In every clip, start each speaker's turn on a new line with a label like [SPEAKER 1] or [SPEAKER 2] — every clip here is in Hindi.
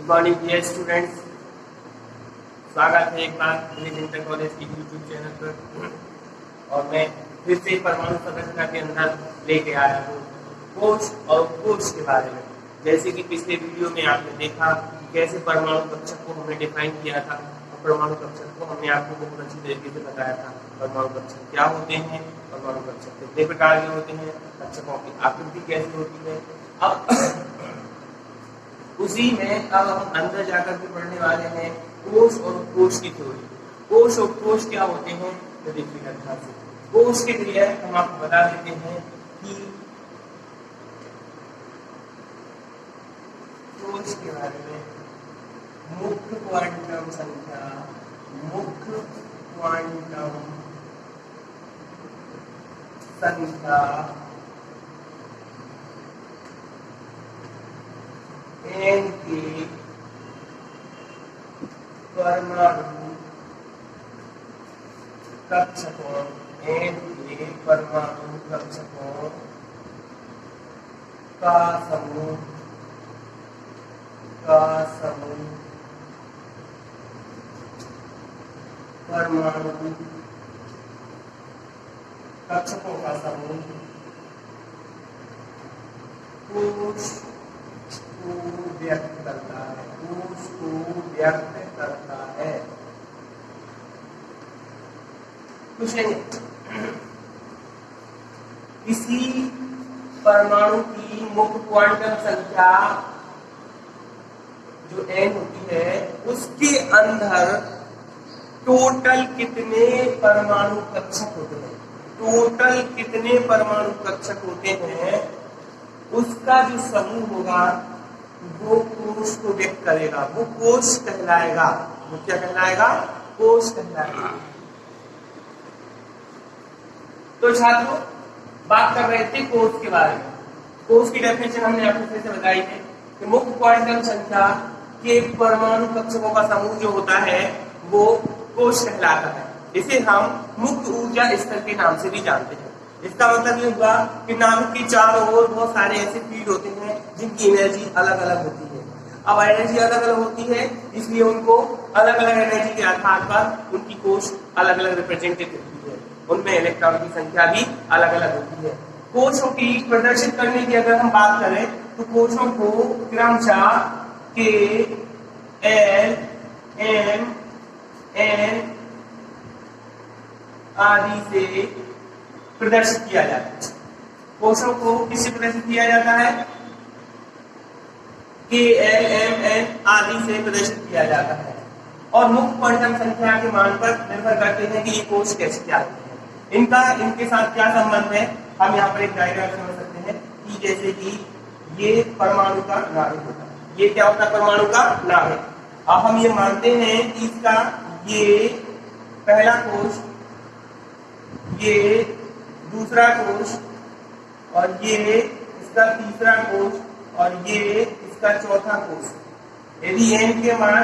[SPEAKER 1] मॉर्निंग डियर स्टूडेंट्स, स्वागत है एक बार इंटर कॉलेज के यूट्यूब चैनल पर। और मैं फिर से परमाणु संरचना के अंदर लेके आया हूँ कोश और कोश के बारे में। जैसे कि पिछले वीडियो में आपने देखा कि कैसे परमाणु कक्षक को हमने डिफाइन किया था और परमाणु कक्षक को हमने आपको बहुत अच्छी तरीके से बताया था परमाणु कक्षक क्या होते हैं, परमाणु कक्षक कितने प्रकार के होते हैं, कक्षकों की आकृति कैसी होती है। अब उसी में अब हम अंदर जाकर के पढ़ने वाले हैं कोश और कोश की थ्योरी। कोश और कोश क्या होते हैं तो देखिएगा ध्यान से। कोश के लिए हम आपको बता देते हैं कि कोश के बारे में मुख्य क्वांटम संख्या n के परमाणु कक्षकों का समूह परमाणु कक्षकों का समूह कोश को व्यक्त करता है। कुछ नहीं, किसी परमाणु की मुख्य क्वांटम संख्या जो n होती है उसके अंदर टोटल कितने परमाणु कक्षक होते हैं, उसका जो समूह होगा वो कोश को व्यक्त करेगा, वो कोश कहलाएगा। वो क्या कहलाएगा? कोश कहलाएगा। तो छात्रों बात कर रहे थे कोश के बारे में। कोश की डेफिनेशन हमने आपको फिर से बताई है कि मुख्य क्वांटम संख्या के परमाणु कक्षकों का समूह जो होता है वो कोश कहलाता है। इसे हम मुक्त ऊर्जा स्तर के नाम से भी जानते हैं। इसका मतलब ये हुआ कि नाभिक के चारों ओर बहुत सारे ऐसे फील्ड होते हैं जिनकी एनर्जी अलग अलग होती है। अब एनर्जी अलग अलग होती है इसलिए उनको अलग अलग एनर्जी के आधार पर उनकी कोश अलग अलग रिप्रेजेंटेड होती है, उनमें इलेक्ट्रॉन की संख्या भी अलग अलग होती है। कोशों की प्रदर्शित करने की अगर हम बात करें तो कोशों को क्रमशः K, L, M, N आदि से प्रदर्शित किया जाता है। कोशों को किससे प्रदर्शित किया जाता है? K, L, M, N आदि से प्रदर्शित किया जाता है और मुख्य क्वांटम संख्या के मान पर निर्भर करते हैं कि ये कोश कैसे क्या होते हैं, इनके साथ क्या संबंध है। हम यहाँ पर एक डायग्राम समझ सकते हैं कि जैसे कि ये परमाणु का नाभिक होता है, ये क्या होता है? परमाणु का नाभिक। अब हम ये मानते हैं कि इसका ये पहला कोश, ये दूसरा कोश और ये इसका तीसरा कोश और ये इसका चौथा कोश। यदि n के मान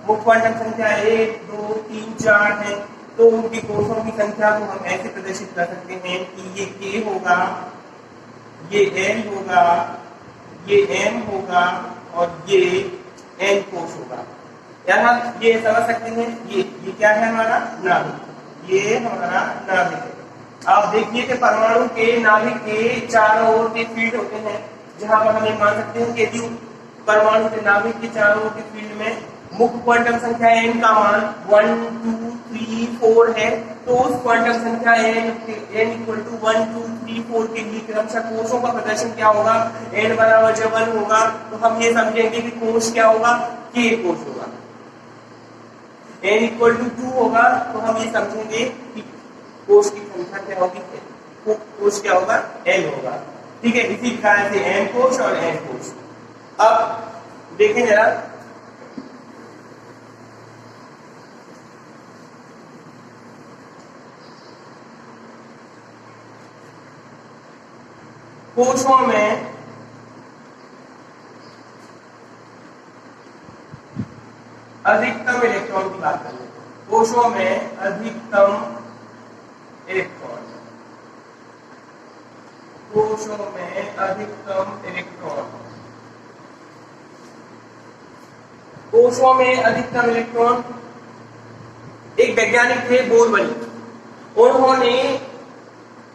[SPEAKER 1] मुख्य क्वांटम संख्या 1, 2, 3, 4 है तो उनकी कोशों की संख्या को हम ऐसे प्रदर्शित कर सकते हैं कि ये K होगा, ये L होगा, ये M होगा और ये N कोश होगा। यहाँ ये समझ सकते हैं ये क्या है? हमारा नाभिक। ये हमारा नाभिक है। आप देखिए कि परमाणु के नाभिक के चारों ओर के फील्ड होते हैं, जहां पर हम ये मान सकते हैं कि यदि परमाणु के नाभिक के चारों ओर के फील्ड में मुख्य क्वांटम संख्या n का मान 1, 2, 3, 4 है तो उस क्वांटम संख्या n इक्वल टू 1, 2, 3, 4 के लिए क्रमशः कोशों का प्रदर्शन क्या होगा? n बराबर जब 1 होगा तो हम ये समझेंगे कि कोश क्या होगा? K कोश होगा। n इक्वल टू 2 होगा तो हम ये समझेंगे कि कोश की संख्या क्या होगी? कोश क्या होगा? n होगा। ठीक है, इसी प्रकार से m कोश और n कोश। अब देखें जरा, कोशों में अधिकतम इलेक्ट्रॉन की बात करें, कोशों में अधिकतम इलेक्ट्रॉन, कोशों में अधिकतम इलेक्ट्रॉन कोशों में अधिकतम इलेक्ट्रॉन, एक वैज्ञानिक थे बोरवली, उन्होंने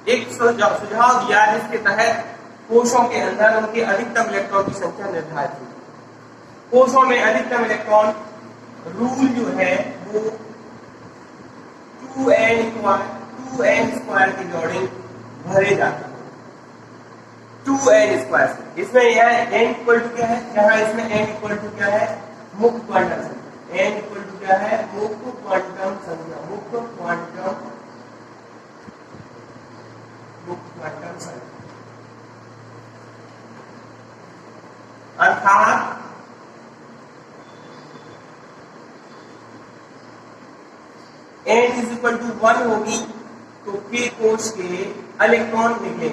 [SPEAKER 1] एक सुझाव दिया जिसके तहत कोशों के अंदर उनके अधिकतम इलेक्ट्रॉन की संख्या निर्धारित हुई। कोशों में अधिकतम इलेक्ट्रॉन रूल जो है वो 2n स्क्वायर के अकॉर्डिंग भरे जाते हैं। 2n स्क्वायर से इसमें यह n इक्वल टू क्या है, यहाँ इसमें n इक्वल टू क्या है, मुक्त क्वांटम संख्या। n इक्वल टू क्या है, मुक्त क्वांटम संख्या, मुक्त क्वांटम संख्या। अर्थात n इज इक्वल टू 1 होगी तो k कोश के इलेक्ट्रॉन निकलेंगे,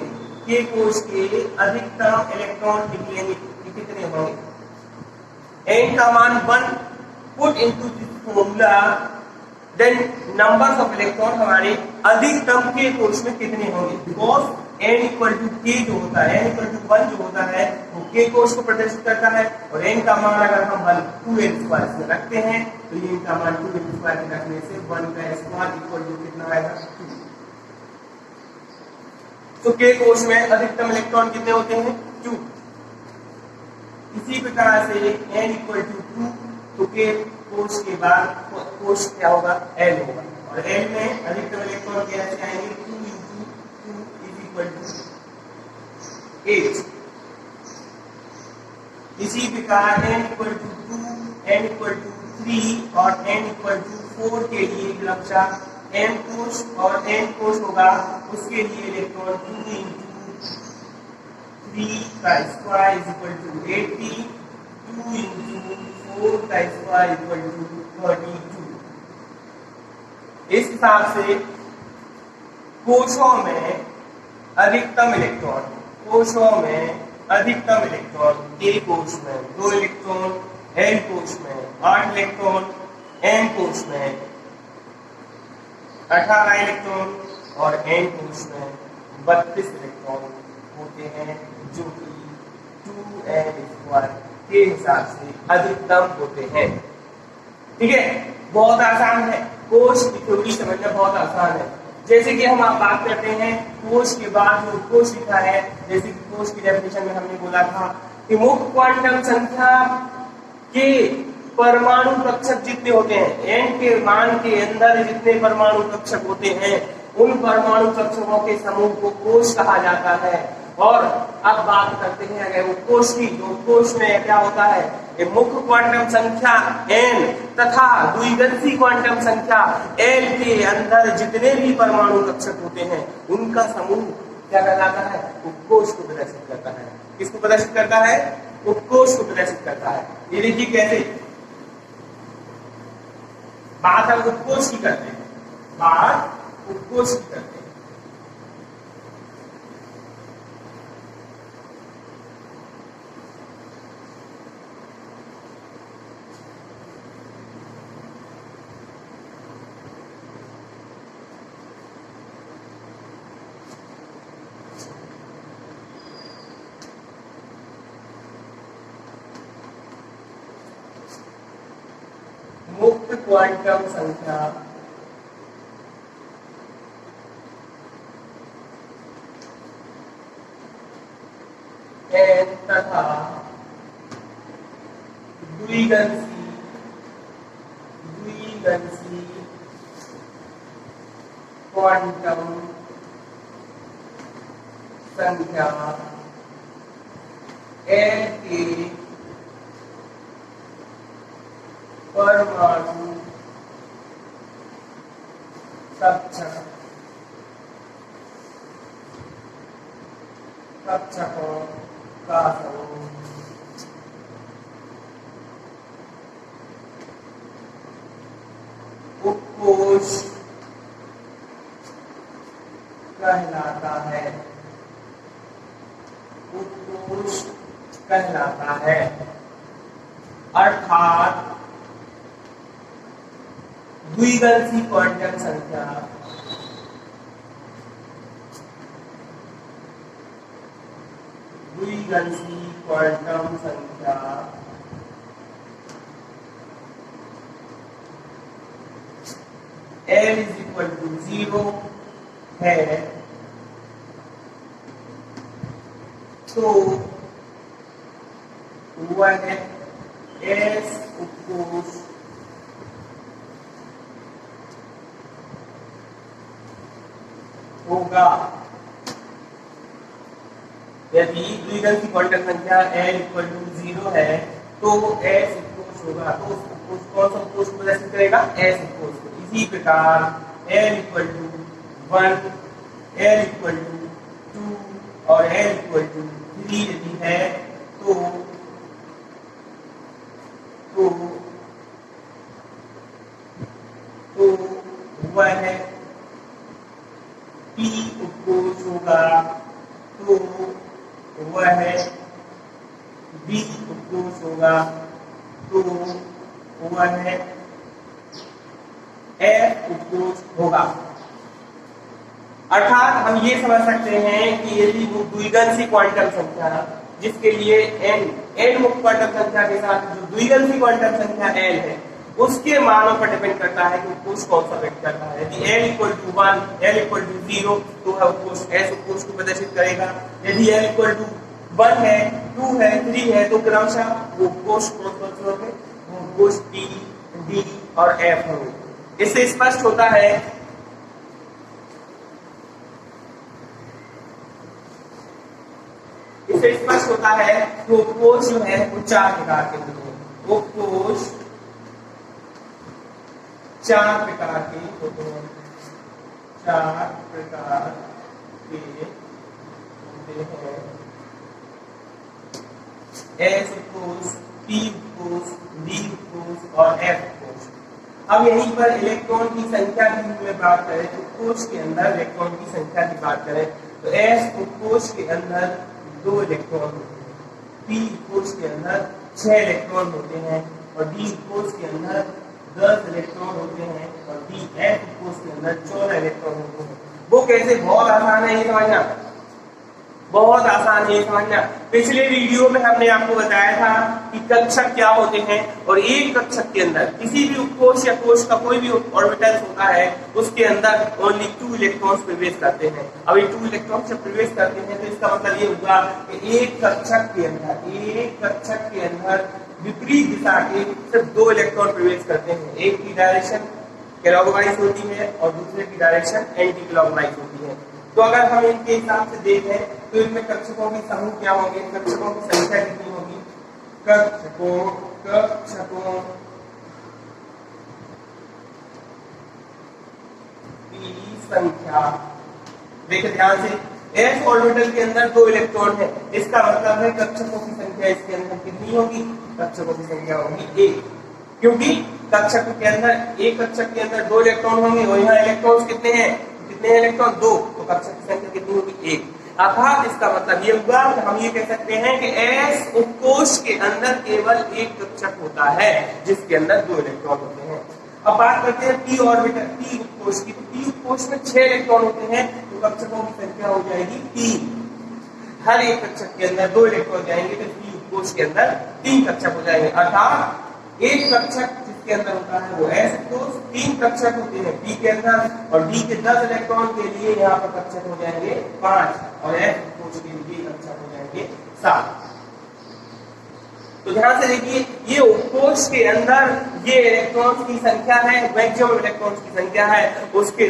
[SPEAKER 1] k कोश के अधिकतम इलेक्ट्रॉन निकलेंगे, ये कितने होंगे, n का मान 1 put into this formula, then numbers of electron हमारे अधिकतम k कोश में कितने होंगे, because n equal to k जो होता है, n इक्वल टू 1 जो होता है वो k कोश को प्रदर्शित करता है, और n का मान अगर हम 2n स्क्वायर में रखते हैं तो ये n का मान 2n स्क्वायर में रखने से 1 का स्क्वायर इक्वल टू कितना आएगा, 2। तो k कोश में अधिकतम इलेक्ट्रॉन कितने होते हैं, 2। इसी प्रकार से n इक्वल टू 2 तो k कोश के बाद कोश क्या होगा, l होगा, और l में अधिकतम इलेक्ट्रॉन कैसे आएंगे, 2 into 2 is equal to 8। इसी प्रकार n equal to 2, n equal to 3 और n इक्वल टू 4 के लिए क्रमशः m कोश और n कोश होगा, उसके लिए इलेक्ट्रॉन 2 into 3 का square is equal to 80, 2 into 4 का स्क्वायर इक्वल टू 32। इस हिसाब से कोशों में अधिकतम इलेक्ट्रॉन, कोशों में अधिकतम इलेक्ट्रॉन k कोश में 2 इलेक्ट्रॉन, l कोश में 8 इलेक्ट्रॉन, m कोश में 18 इलेक्ट्रॉन और n कोश में 32 इलेक्ट्रॉन होते हैं, जो कि 2n स्क्वायर के हिसाब से अधिकतम होते हैं। ठीक है, बहुत आसान है, कोश की थ्योरी समझना बहुत आसान है। जैसे कि हम आप बात करते हैं कोश के बाद जो कोश लिखा है, जैसे कि कोश की डेफिनेशन में हमने बोला था कि मुक्त क्वांटम संख्या के परमाणु कक्षक जितने होते हैं, n के मान के अंदर जितने परमाणु कक्षक होते हैं उन परमाणु कक्षकों के समूह को कोश कहा जाता है। और अब बात करते हैं अगर वो कोश की, तो कोश में क्या होता है, ये मुख्य क्वांटम संख्या n तथा द्विगंशी क्वांटम संख्या l के अंदर जितने भी परमाणु कक्षक होते हैं उनका समूह क्या कहलाता है, उपकोश को प्रदर्शित करता है। किसको प्रदर्शित करता है, उपकोश को प्रदर्शित करता है। ये देखिए कैसे बात हम उपकोश की करते हैं, बात उपकोश की करते हैं। मुक्त क्वांटम संख्या n तथा द्विगंशी क्वांटम संख्या l के परमाणु कक्षकों का समूह उपकोश कहलाता है, उपकोश कहलाता है। अर्थात द्विगंशी क्वांटम संख्या L इज इक्वल टू 0 है तो वह S उपकोष होगा। यदि द्विघन की क्वांटम संख्या L इक्वल टू 0 है तो S उपकोष होगा। तो उस उपकोष कौन सा उपकोष प्रदर्शित करेगा? S उपकोष को। इसी प्रकार L equal to 1, L equal to 2 और L इक्वल टू 3 यदि है तो वह P उपकोष होगा। तो वह B उपकोष होगा। तो वह F उपकोष होगा। अर्थात हम ये समझ सकते हैं कि यदि वो द्विघन सी क्वांटम संख्या जिसके लिए n मुक्त क्वांटम संख्या के साथ जो द्विघन सी क्वांटम संख्या l है उसके मानों पर डिपेंड करता है कि उपकोष कौन सा व्यक्त करता है। यदि l equal to 1, l equal to 0 तो वह उपकोष S उपकोष को प्रदर्शित करेगा। यदि l इक्वल टू 1 है, 2 है, 3 है तो क्रमशः वो उपकोष कौन से होंगे? वो उपकोष P, D और F होंगे। इससे स्पष्ट होता है कि उपकोष जो है वो 4 प्रकार के होते हैं। उपकोष 4 प्रकार के होते हैं। 4 प्रकार के होते हैं। S उपकोष, P उपकोष, D उपकोष और F उपकोष। अब यहीं पर इलेक्ट्रॉन की संख्या की में बात करें तो उपकोष के अंदर इलेक्ट्रॉन की संख्या की बात करें तो S उपकोष के अंदर 2 इलेक्ट्रॉन होते हैं, P उपकोष के अंदर 6 इलेक्ट्रॉन होते हैं और D उपकोष के अंदर 10 इलेक्ट्रॉन होते हैं और F उपकोष के अंदर 14 इलेक्ट्रॉन होते हैं। वो कैसे? बहुत आसान है ये समझना, बहुत आसान है ये समझना। पिछले वीडियो में हमने आपको बताया था कि कक्षक क्या होते हैं और एक कक्षक के अंदर किसी भी उपकोष या कोष का कोई भी ऑर्बिटल होता है उसके अंदर ओनली 2 इलेक्ट्रॉन्स प्रवेश करते हैं। अब ये 2 इलेक्ट्रॉन्स जब प्रवेश करते हैं तो इसका मतलब ये होगा कि एक कक्षक के अंदर विपरीत दिशा के सिर्फ 2 इलेक्ट्रॉन प्रवेश करते हैं। एक की डायरेक्शन क्लॉकवाइज होती है और दूसरे की डायरेक्शन एंटी क्लॉकवाइज होती है। तो अगर हम इनके हिसाब से देखें तो इनमें कक्षकों के समूह क्या होंगे? कक्षकों की संख्या कितनी होगी? कक्षकों की संख्या देखिए ध्यान से, S ऑर्बिटल के अंदर 2 इलेक्ट्रॉन है, इसका मतलब है कक्षकों की संख्या इसके अंदर कितनी होगी? कक्षकों की संख्या होगी 1, क्योंकि कक्षक के अंदर एक कक्षक के अंदर 2 इलेक्ट्रॉन होंगे और यहाँ इलेक्ट्रॉन्स कितने हैं? कितने इलेक्ट्रॉन? 2, तो कक्षक की संख्या कितनी होगी? 1। अर्थात इसका मतलब ये हुआ कि हम ये कह सकते हैं कि S उपकोष के अंदर केवल एक कक्षक होता है जिसके अंदर 2 इलेक्ट्रॉन होते हैं। अब बात करते हैं P ऑर्बिटल, P उपकोष की। तो P उपकोष में 6 इलेक्ट्रॉन होते हैं तो कक्षकों की संख्या हो जाएगी 3। हर एक कक्षक के अंदर 2 इलेक्ट्रॉन जाएंगे तो P उपकोष के अंदर 3 कक्षक हो जाएंगे। अर्थात एक कक्षक जिसके अंदर होता है वो S उपकोष, 3 कक्षक होते हैं P के अंदर और D के 10 इलेक्ट्रॉन के लिए यहाँ पर कक्षक हो जाएंगे 5 और F उपकोष के लिए कक्षक हो जाएंगे 7। तो ध्यान से देखिए, ये उपकोष के अंदर ये इलेक्ट्रॉन्स की संख्या है, मैक्सिमम इलेक्ट्रॉन्स की संख्या है, उसके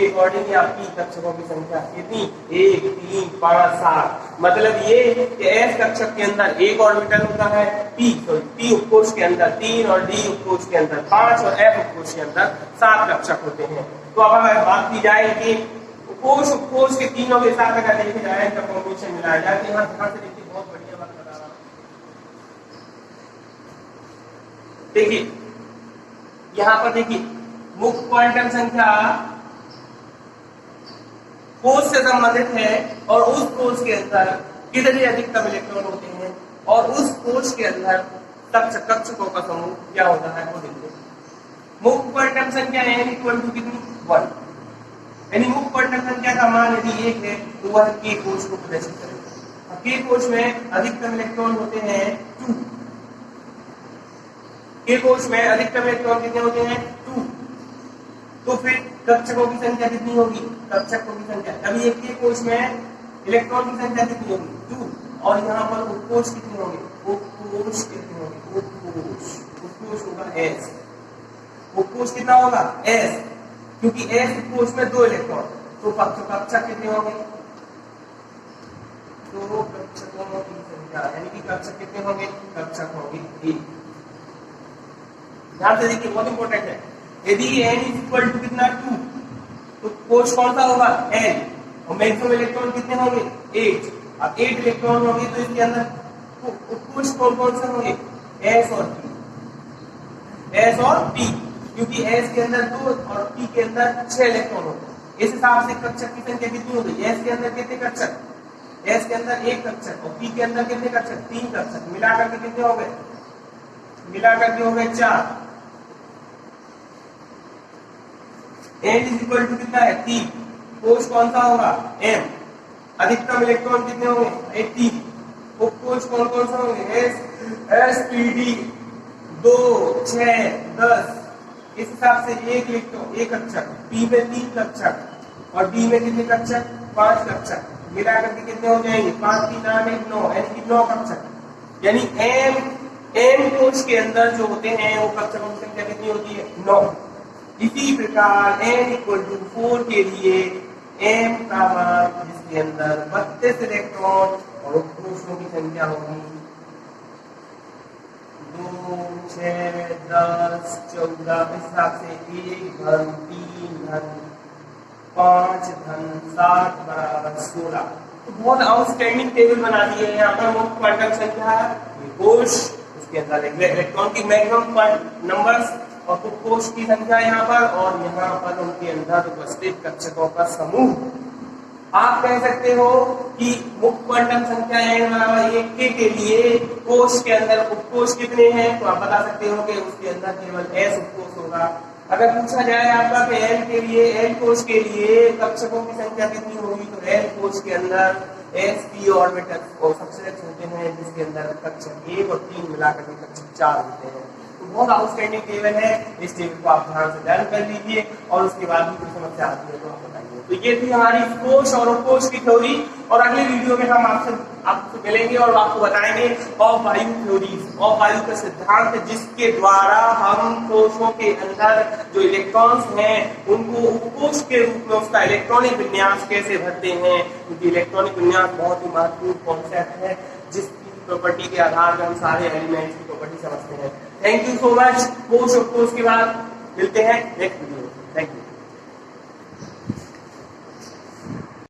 [SPEAKER 1] अकॉर्डिंग आपकी कक्षकों की संख्या कितनी? 1, 3, 5, 7। मतलब ये कि S कक्षक के अंदर एक ऑर्बिटल होता है, P उपकोष के अंदर 3 और D उपकोष के अंदर 5 और F उपकोष के अंदर 7 कक्षक होते हैं। तो अब अगर बात की जाए कि उपकोष के तीनों के साथ अगर देखे जाए इनका कॉम्बिनेशन मिलाया जाए तो यहाँ ध्यान से देखिए, बहुत बढ़िया बात बता रहा हूं। देखिए यहाँ पर देखिए, मुक्त क्वांटम संख्या कोष से संबंधित है और उस कोष के अंदर कितने अधिकतम इलेक्ट्रॉन होते हैं और उस कोष के अंदर कक्षकों का समूह क्या होता है वो देखते हैं। मुक्त क्वांटम संख्या n इक्वल टू कितनी? 1। यानी मुक्त क्वांटम संख्या का मान यदि 1 है तो वह K कोष को प्रदर्शित करेगा। K कोष में अधिकतम इलेक्ट्रॉन होते हैं 2। K कोष में अधिकतम इलेक्ट्रॉन कितने होते हैं? 2। तो फिर कक्षकों की संख्या कितनी होगी? कक्षकों की संख्या, अभी एक ही कोश में इलेक्ट्रॉन की संख्या कितनी होगी? 2, और यहाँ पर उपकोश कितने होंगे? उपकोश कितने होंगे? उपकोश होगा S। उपकोश कितना होगा? S, क्योंकि S उपकोश में 2 इलेक्ट्रॉन, तो कक्षक कितने होंगे? तो कक्षकों की संख्या यानी कि कक्षक कितने होंगे? कक्षक होंगे 1। ध्यान से देखिए, बहुत इंपॉर्टेंट है। यदि n इक्वल टू कितना 2, तो कोश कौन सा होगा? n, और मैक्सिमम इलेक्ट्रॉन कितने होंगे? 8। अब 8 इलेक्ट्रॉन होंगे तो इसके अंदर उपकोश कौन कौन से होंगे? s और p, s और p, क्योंकि s के अंदर 2 और p के अंदर 6 इलेक्ट्रॉन होते हैं। इस हिसाब से कक्षक की संख्या कितनी होगी? s के अंदर कितने कक्षक? s के अंदर 1 कक्षक, और p के अंदर कितने कक्षक? 3 कक्षक, मिलाकर के कितने हो गए? मिलाकर के हो गए 4। n इज इक्वल टू कितना है? 3। कोश कौन सा होगा? m। अधिकतम इलेक्ट्रॉन कितने होंगे? 18। उपकोश कौन कौन सा होंगे? s p d 2, 6, 10। इस हिसाब से 1 इलेक्ट्रॉन 1 कक्षक, p में 3 कक्षक और d में कितने कक्षक? 5 कक्षक, मिलाकर के कितने हो जाएंगे? 5 3 8 9, यानी कि 9 कक्षक। यानी m कोश के अंदर जो होते हैं वो कक्षकों की संख्या कितनी होती है? 9। इसी प्रकार n इक्वल टू 4 के लिए m का मान जिसके अंदर 32 इलेक्ट्रॉन और उपकोशों की संख्या होगी 2, 6, 10, 14। इस हिसाब से 1 धन 3 धन 5 धन 7 बराबर 16। तो बहुत आउटस्टैंडिंग टेबल बना दिए हैं यहाँ पर। मुख्य क्वांटम संख्या कोश, उसके अंदर इलेक्ट्रॉन की मैक्सिमम नंबर्स और कोश की संख्या यहाँ पर, और यहाँ पर उनके अंदर उपस्थित कक्षकों का समूह। आप कह सकते हो कि मुख्य क्वांटम संख्या n बराबर 1 के लिए कोश के अंदर उपकोश कितने हैं, तो आप बता सकते हो कि उसके अंदर केवल s उपकोश होगा। अगर पूछा जाए आपका कि n के लिए, n कोश के लिए कक्षकों की संख्या कितनी होगी, तो n कोश के अंदर sp ऑर्बिटल और सबसेट्स होते हैं जिसके अंदर कक्षक 1 और 3 मिलाकर के कक्षक 4 होते हैं। तो बहुत आउटस्टैंडिंग टेबल है, इस टेबल को आप ध्यान से लर्न कर लीजिए और उसके बाद भी कोई समस्या आती है तो आप बताइए। तो ये थी हमारी कोश और उपकोश की थ्योरी, और अगले वीडियो में हम आपसे मिलेंगे और आपको बताएंगे अवायु थ्योरीज, अवायु का सिद्धांत, जिसके द्वारा हम कोशों के अंदर जो इलेक्ट्रॉन्स हैं उनको उपकोश के रूप में उसका इलेक्ट्रॉनिक विन्यास कैसे भरते हैं, क्योंकि इलेक्ट्रॉनिक विन्यास बहुत ही महत्वपूर्ण कॉन्सेप्ट है जिसकी प्रॉपर्टी के आधार पर हम सारे एलिमेंट्स की प्रॉपर्टी समझते हैं। Thank you so much. कोश और कोश के बाद मिलते हैं नेक्स्ट वीडियो में। Thank you.